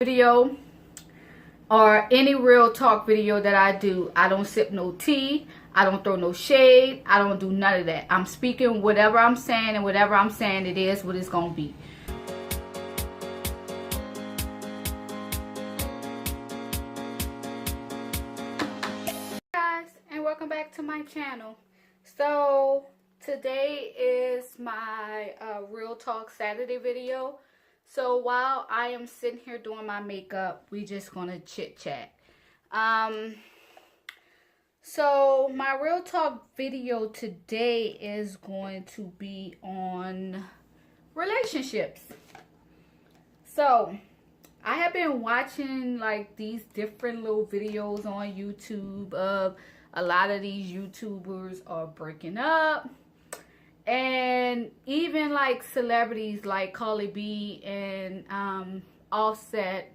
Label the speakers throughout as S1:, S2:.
S1: Video or any real talk video that I do, I don't sip no tea, I don't throw no shade, I don't do none of that. I'm speaking whatever I'm saying, and whatever I'm saying, it is what it's gonna be. Hey guys, and welcome back to my channel. So today is my real talk Saturday video. So while I am sitting here doing my makeup, we just gonna chit chat. So my real talk video today is going to be on relationships. So I have been watching like these different little videos on YouTube of a lot of these YouTubers are breaking up. And even like celebrities like Cardi B and Offset,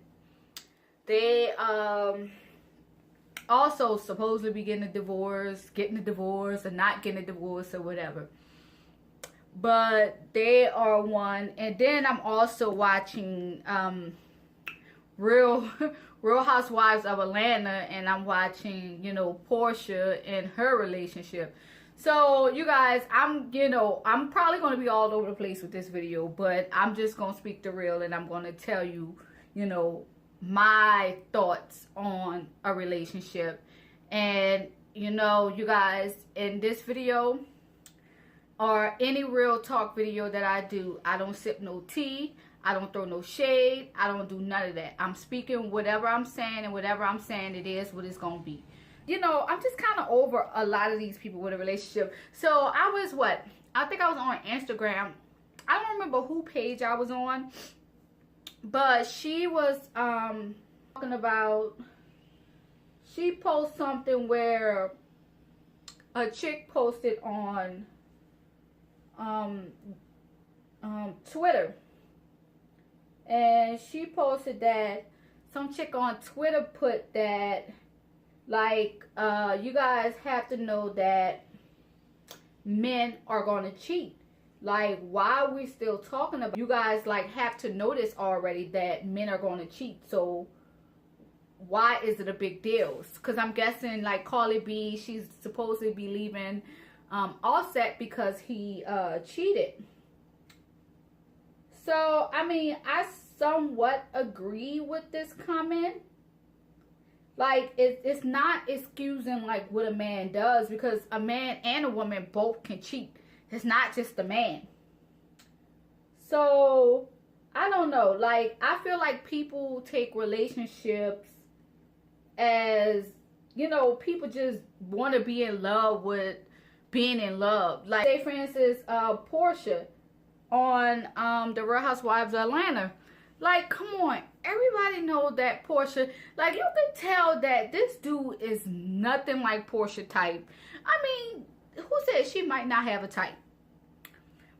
S1: they also supposedly be getting a divorce, or not getting a divorce or whatever. But they are one. And then I'm also watching Real Housewives of Atlanta, and I'm watching, Portia and her relationship. So you guys, I'm probably going to be all over the place with this video, but I'm just going to speak the real, and I'm going to tell you, my thoughts on a relationship. And, you guys, in this video or any real talk video that I do, I don't sip no tea, I don't throw no shade, I don't do none of that. I'm speaking whatever I'm saying, and whatever I'm saying, it is what it's going to be. I'm just kind of over a lot of these people with a relationship. So I think I was on Instagram. I don't remember who page I was on, but she was talking about, she posted something where a chick posted on Twitter, and she posted that some chick on Twitter put that, like, you guys have to know that men are going to cheat. Like, why are we still talking about, you guys like have to notice already that men are going to cheat. So why is it a big deal? Because I'm guessing like Cardi B, she's supposed to be leaving Offset because he cheated. So I mean, I somewhat agree with this comment. Like, it's not excusing like what a man does, because a man and a woman both can cheat. It's not just the man. So I don't know, like, I feel like people take relationships as, people just want to be in love with being in love. Like, say for instance, Portia on the Real Housewives of Atlanta. Like, come on, everybody know that Portia, like, you can tell that this dude is nothing like Portia type. I mean, who said she might not have a type?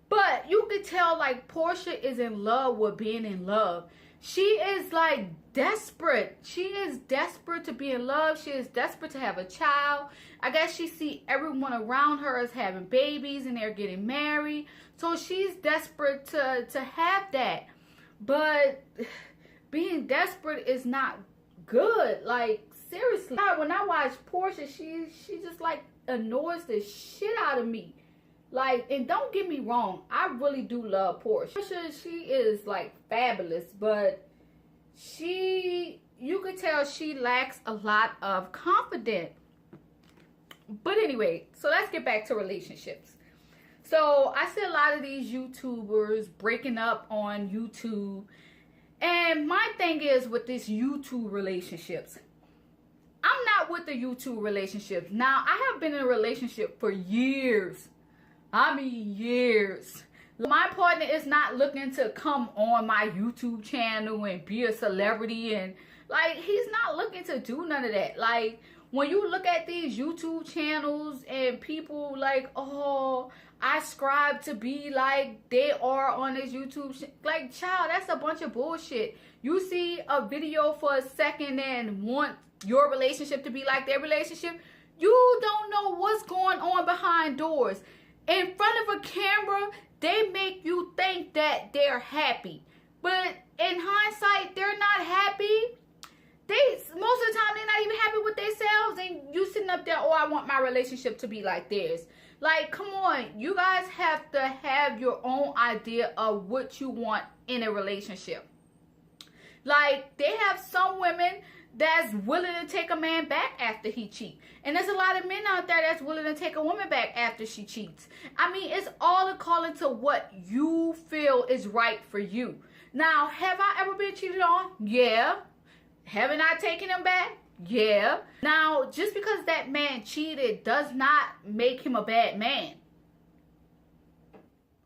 S1: But you can tell like Portia is in love with being in love. She is like desperate. She is desperate to be in love. She is desperate to have a child. I guess she see everyone around her as having babies and they're getting married. So she's desperate to have that. But being desperate is not good. Like, seriously. When I watch Portia, she just like annoys the shit out of me. Like, and don't get me wrong, I really do love Portia. Portia, she is like fabulous, but you could tell she lacks a lot of confidence. But anyway, so let's get back to relationships. So I see a lot of these YouTubers breaking up on YouTube. And my thing is with this YouTube relationships, I'm not with the YouTube relationships. Now, I have been in a relationship for years. I mean, years. My partner is not looking to come on my YouTube channel and be a celebrity. And like, he's not looking to do none of that. Like, when you look at these YouTube channels and people like, oh, I strive to be like they are on this YouTube, like, child, that's a bunch of bullshit. You see a video for a second and want your relationship to be like their relationship. You don't know what's going on behind doors. In front of a camera, they make you think that they're happy. But in hindsight, they're not happy. Most of the time, they're not even happy with themselves. And you sitting up there, oh, I want my relationship to be like this. Like, come on. You guys have to have your own idea of what you want in a relationship. Like, they have some women that's willing to take a man back after he cheats. And there's a lot of men out there that's willing to take a woman back after she cheats. I mean, it's all according to what you feel is right for you. Now, have I ever been cheated on? Yeah. Haven't I taken him back? Yeah. Now, just because that man cheated does not make him a bad man.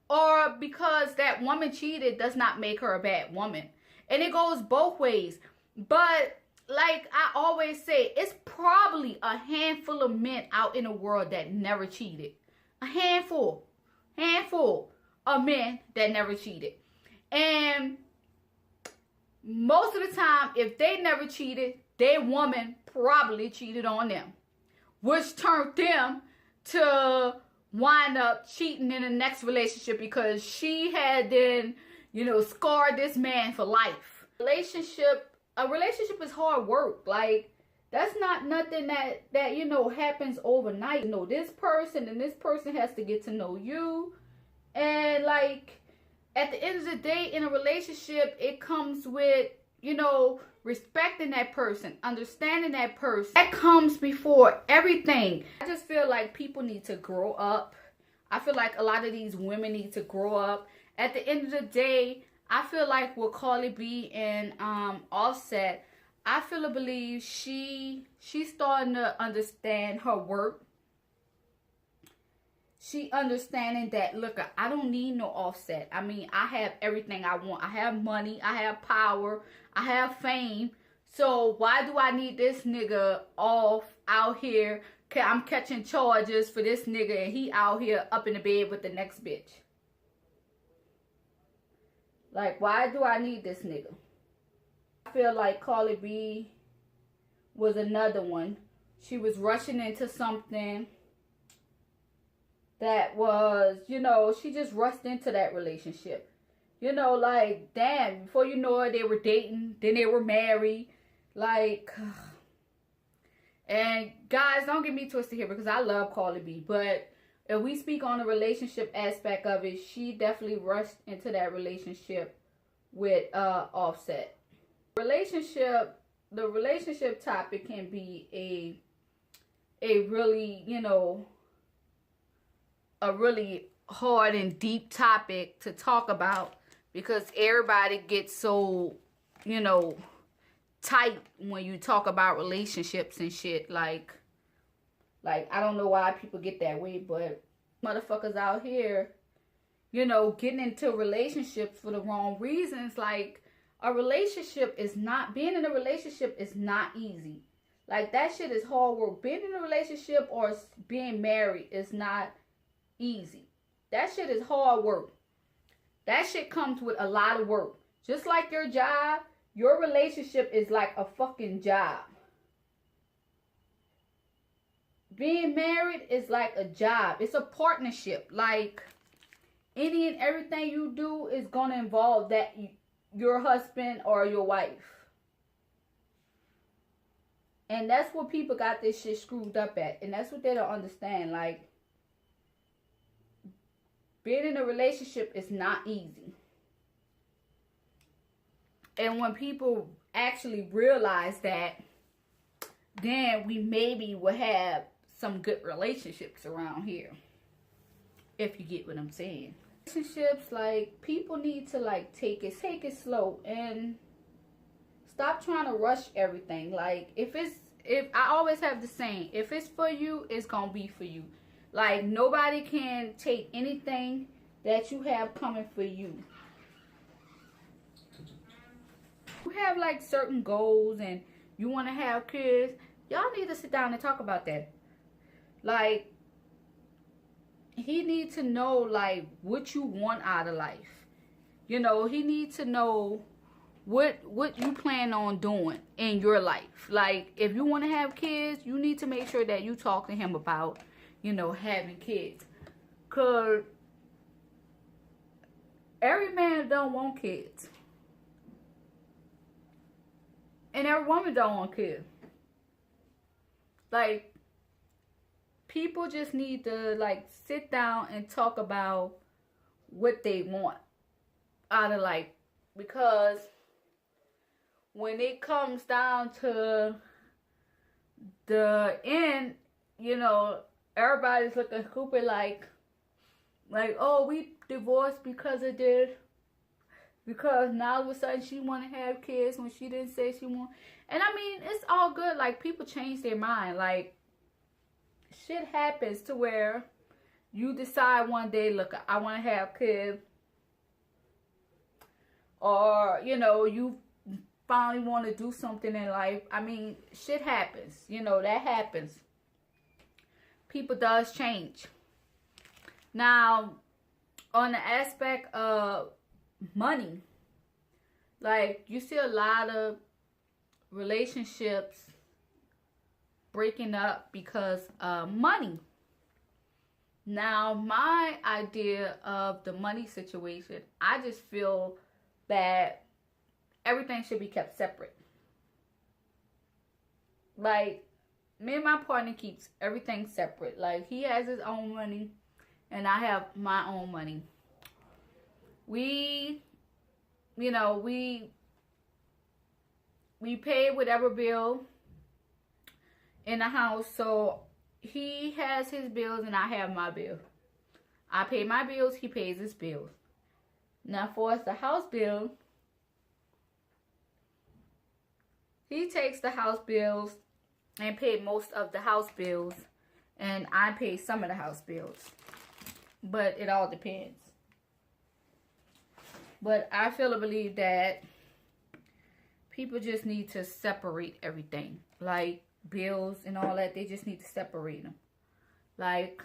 S1: Or because that woman cheated does not make her a bad woman. And it goes both ways. But like I always say, it's probably a handful of men out in the world that never cheated. A handful of men that never cheated. And most of the time, if they never cheated, their woman probably cheated on them, which turned them to wind up cheating in the next relationship because she had then, you know, scarred this man for life. A relationship is hard work. Like, that's not nothing that you know, happens overnight. You know, this person and this person has to get to know you. And like, at the end of the day, in a relationship, it comes with, you know, respecting that person, understanding that person. That comes before everything. I just feel like people need to grow up. I feel like a lot of these women need to grow up. At the end of the day, I feel like with Cardi B and Offset, I feel and believe she's starting to understand her worth. She understanding that, look, I don't need no Offset. I mean, I have everything I want. I have money. I have power. I have fame. So why do I need this nigga off out here? I'm catching charges for this nigga and he out here up in the bed with the next bitch. Like, why do I need this nigga? I feel like Cardi B was another one. She was rushing into something that was, you know, she just rushed into that relationship. You know, like, damn, before you know it, they were dating, then they were married. Like, and guys, don't get me twisted here because I love Cardi B. But if we speak on the relationship aspect of it, she definitely rushed into that relationship with Offset. The relationship topic can be a really, you know, a really hard and deep topic to talk about because everybody gets so, you know, tight when you talk about relationships and shit. Like I don't know why people get that way, but motherfuckers out here, you know, getting into relationships for the wrong reasons. Like, being in a relationship is not easy. Like, that shit is hard work. Being in a relationship or being married is not easy. That shit is hard work. That shit comes with a lot of work. Just like your job, your relationship is like a fucking job. Being married is like a job. It's a partnership. Like, any and everything you do is gonna involve that your husband or your wife. And that's what people got this shit screwed up at. And that's what they don't understand. Like, being in a relationship is not easy. And when people actually realize that, then we maybe will have some good relationships around here. If you get what I'm saying. Relationships, like, people need to, like, take it slow and stop trying to rush everything. Like, if I always have the saying, if it's for you, it's gonna be for you. Like, nobody can take anything that you have coming for you. You have, like, certain goals and you want to have kids. Y'all need to sit down and talk about that. Like, he needs to know, like, what you want out of life. You know, he needs to know what you plan on doing in your life. Like, if you want to have kids, you need to make sure that you talk to him about, you know, having kids. Because every man don't want kids. And every woman don't want kids. Like, people just need to, like, sit down and talk about what they want out of life. Because when it comes down to the end, you know, everybody's looking stupid like, oh, we divorced because of this. Because now all of a sudden she want to have kids when she didn't say she want. And I mean, it's all good. Like, people change their mind. Like, shit happens to where you decide one day, look, I want to have kids. Or, you know, you finally want to do something in life. I mean, shit happens. You know, that happens. People does change. Now, on the aspect of money, like, you see a lot of relationships breaking up because of money. Now, my idea of the money situation, I just feel that everything should be kept separate. Like, me and my partner keeps everything separate. Like, he has his own money and I have my own money. We, you know, we pay whatever bill in the house. So he has his bills and I have my bill. I pay my bills, he pays his bills. Now, for the house bill, he takes the house bills and pay most of the house bills, and I pay some of the house bills. But it all depends. But I feel or believe that people just need to separate everything. Like, bills and all that, they just need to separate them. Like,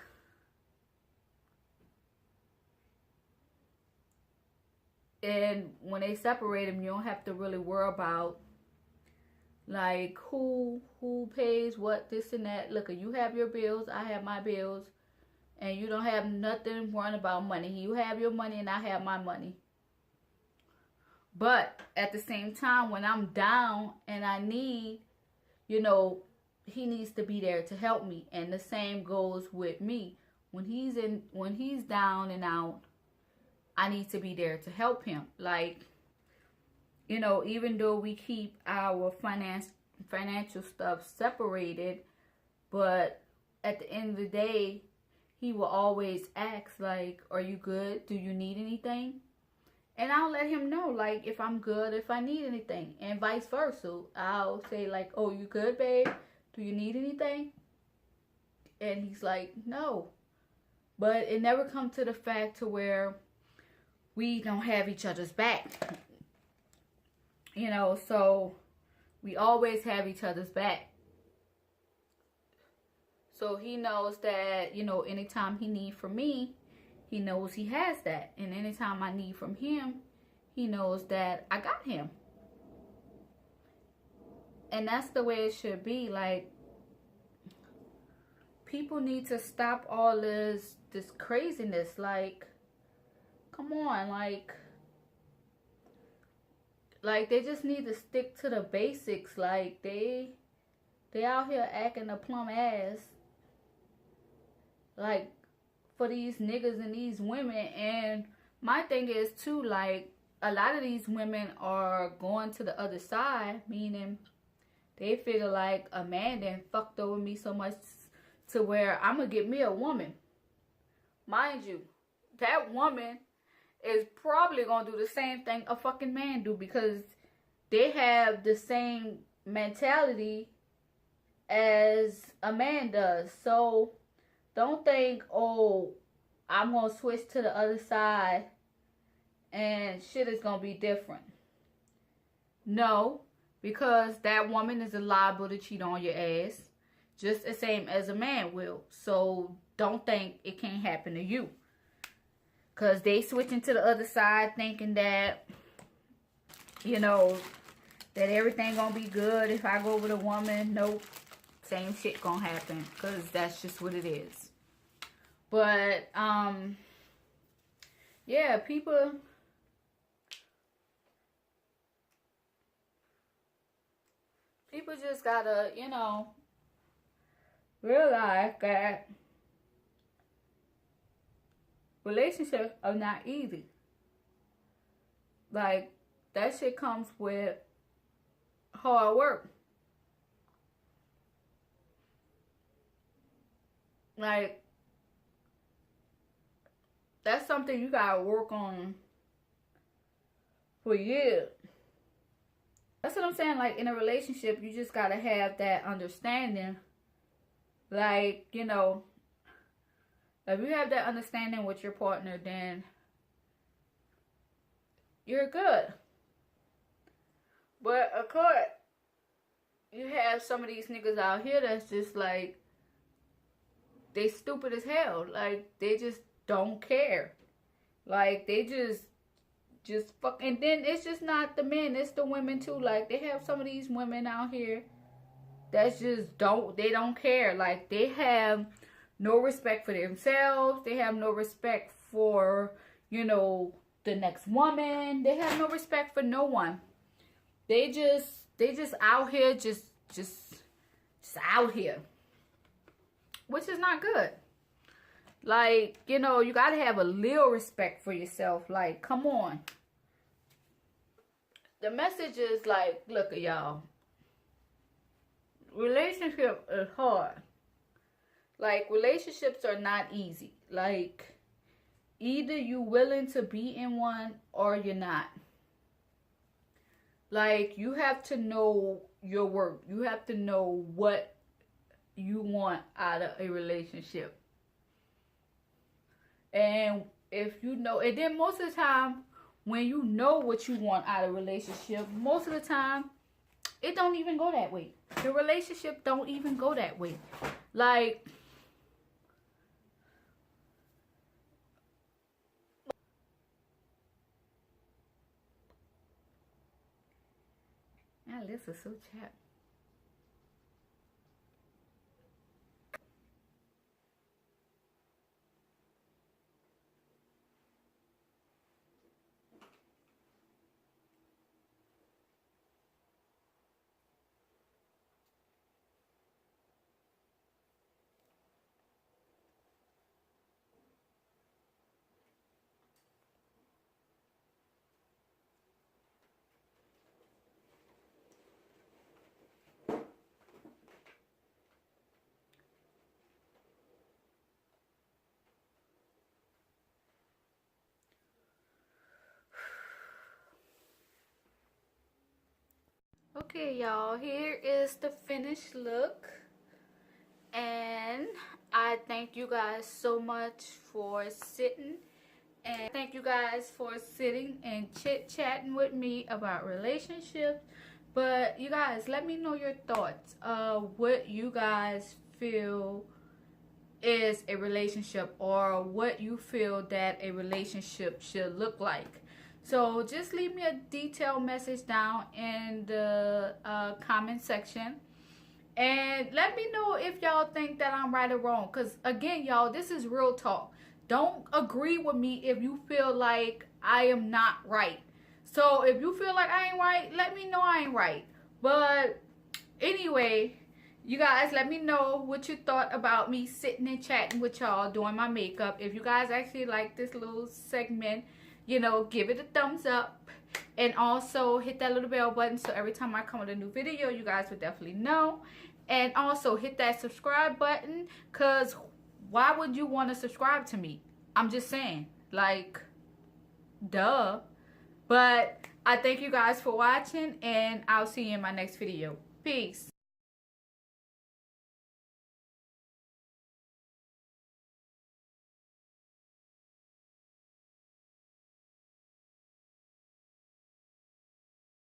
S1: and when they separate them, you don't have to really worry about, like, who pays what, this and that. Look, you have your bills, I have my bills, and you don't have nothing worrying about money. You have your money and I have my money. But at the same time, when I'm down and I need, you know, he needs to be there to help me. And the same goes with me. When he's down and out, I need to be there to help him. Like, you know, even though we keep our financial stuff separated, but at the end of the day, he will always ask, like, are you good? Do you need anything? And I'll let him know, like, if I'm good, if I need anything, and vice versa. I'll say, like, oh, you good, babe? Do you need anything? And he's like, no. But it never comes to the fact to where we don't have each other's back. You know, so we always have each other's back. So he knows that, you know, anytime he needs from me, he knows he has that. And anytime I need from him, he knows that I got him. And that's the way it should be. Like, people need to stop all this craziness. Like, come on, like they just need to stick to the basics. Like, they out here acting a plum ass, like, for these niggas and these women. And my thing is too, like, a lot of these women are going to the other side, meaning they feel like a man done fucked over me so much to where I'm gonna get me a woman. Mind you, that woman is probably gonna do the same thing a fucking man do, because they have the same mentality as a man does. So don't think, oh, I'm gonna switch to the other side and shit is gonna be different. No, because that woman is liable to cheat on your ass just the same as a man will. So don't think it can't happen to you. Because they switching to the other side thinking that, you know, that everything gonna be good if I go with a woman. Nope. Same shit gonna happen. Because that's just what it is. But, yeah, people... people just gotta, you know, realize that relationships are not easy. Like, that shit comes with hard work. Like, that's something you gotta work on for years. That's what I'm saying. Like, in a relationship, you just gotta have that understanding. Like, you know, if you have that understanding with your partner, then you're good. But of course, you have some of these niggas out here that's just like, they stupid as hell. Like, they just don't care. Like, they just fuck. And then it's just not the men, it's the women too. Like, they have some of these women out here that's just they don't care. Like, they have no respect for themselves. They have no respect for, you know, the next woman. They have no respect for no one. They just out here just out here, which is not good. Like, you know, you gotta have a little respect for yourself. Like, come on. The message is like, look at y'all. Relationship is hard. Like, relationships are not easy. Like, either you willing to be in one or you're not. Like, you have to know your work. You have to know what you want out of a relationship. And if you know, and then most of the time, when you know what you want out of a relationship, most of the time, it don't even go that way. The relationship don't even go that way. Like, my lips are so chapped. Okay, y'all, here is the finished look. And I thank you guys so much for sitting. And thank you guys for sitting and chit-chatting with me about relationships. But you guys, let me know your thoughts. What you guys feel is a relationship, or what you feel that a relationship should look like. So just leave me a detailed message down in the comment section. And let me know if y'all think that I'm right or wrong. Because, again, y'all, this is real talk. Don't agree with me if you feel like I am not right. So, if you feel like I ain't right, let me know I ain't right. But, anyway, you guys, let me know what you thought about me sitting and chatting with y'all doing my makeup. If you guys actually like this little segment, you know, give it a thumbs up. And also hit that little bell button so every time I come with a new video, you guys would definitely know. And also hit that subscribe button, because why would you want to subscribe to me? I'm just saying, like, duh. But I thank you guys for watching, and I'll see you in my next video. Peace.